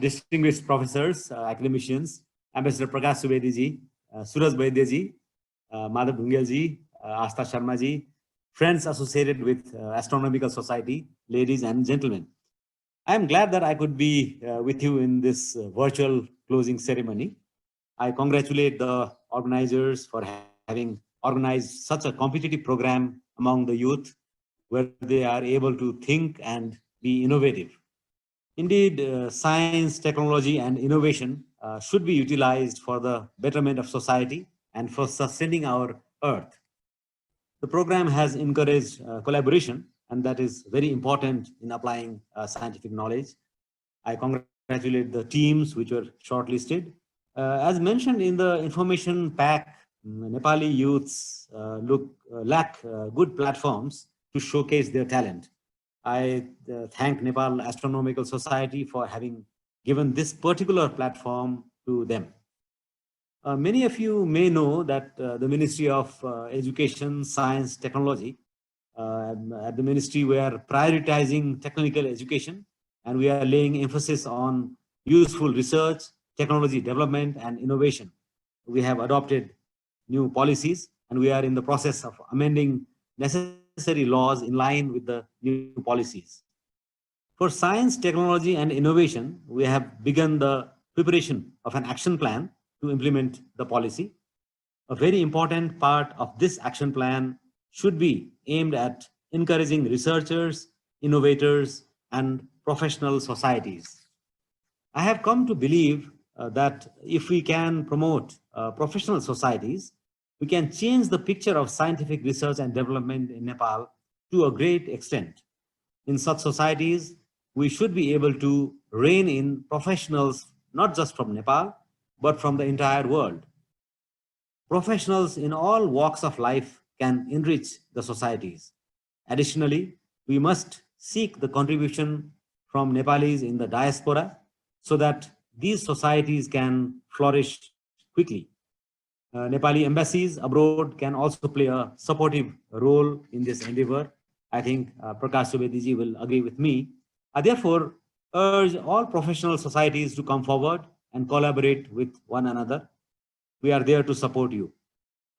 distinguished professors, academicians, Ambassador Prakash Subedi ji, Suraj Vaidya ji, Madhav Dhungel ji, Astha Sharma ji, friends associated with Astronomical Society, ladies and gentlemen. I am glad that I could be with you in this virtual closing ceremony. I congratulate the organizers for having organized such a competitive program among the youth, where they are able to think and be innovative. Indeed, science, technology, and innovation should be utilized for the betterment of society and for sustaining our Earth. The program has encouraged collaboration, and that is very important in applying scientific knowledge. I congratulate the teams which were shortlisted. As mentioned in the information pack, Nepali youths lack good platforms to showcase their talent. I thank Nepal Astronomical Society for having given this particular platform to them. Many of you may know that the Ministry of Education, Science, Technology, at the ministry we are prioritizing technical education, and we are laying emphasis on useful research, technology development, and innovation. We have adopted new policies, and we are in the process of amending necessary laws in line with the new policies. For science, technology, and innovation, we have begun the preparation of an action plan to implement the policy. A very important part of this action plan should be aimed at encouraging researchers, innovators, and professional societies. I have come to believe that if we can promote professional societies, we can change the picture of scientific research and development in Nepal to a great extent. In such societies, we should be able to rein in professionals, not just from Nepal, but from the entire world. Professionals in all walks of life can enrich the societies. Additionally, we must seek the contribution from Nepalis in the diaspora so that these societies can flourish quickly. Nepali embassies abroad can also play a supportive role in this endeavor. I think Prakash Subedi ji will agree with me. I therefore urge all professional societies to come forward and collaborate with one another. We are there to support you.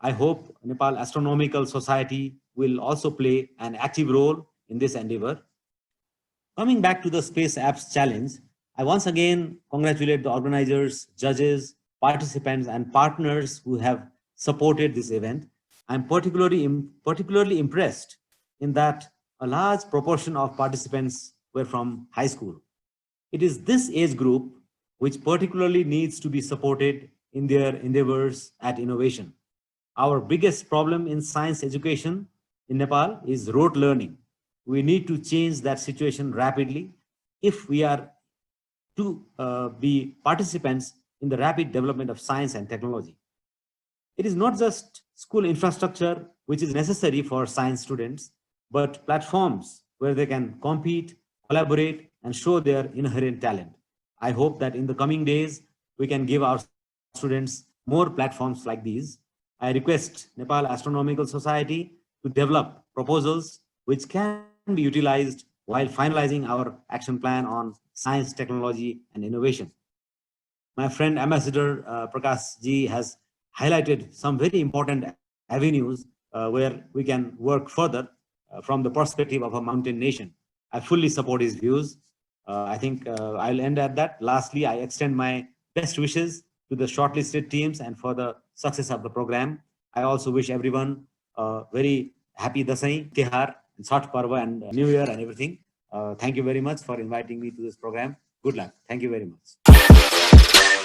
I hope Nepal Astronomical Society will also play an active role in this endeavor. Coming back to the Space Apps Challenge, I once again congratulate the organizers, judges, participants, and partners who have supported this event. I'm particularly impressed in that a large proportion of participants were from high school. It is this age group which particularly needs to be supported in their endeavors at innovation. Our biggest problem in science education in Nepal is rote learning. We need to change that situation rapidly if we are to be participants in the rapid development of science and technology. It is not just school infrastructure which is necessary for science students, but platforms where they can compete, collaborate, and show their inherent talent. I hope that in the coming days, we can give our students more platforms like these. I request Nepal Astronomical Society to develop proposals which can be utilized while finalizing our action plan on science, technology, and innovation. My friend Ambassador Prakash ji has highlighted some very important avenues where we can work further from the perspective of a mountain nation. I fully support his views. I think I'll end at that. Lastly, I extend my best wishes to the shortlisted teams and for the success of the program. I also wish everyone a very happy Dasai, Tihar, and Chhath Parva and New Year and everything. Thank you very much for inviting me to this program. Good luck. Thank you very much.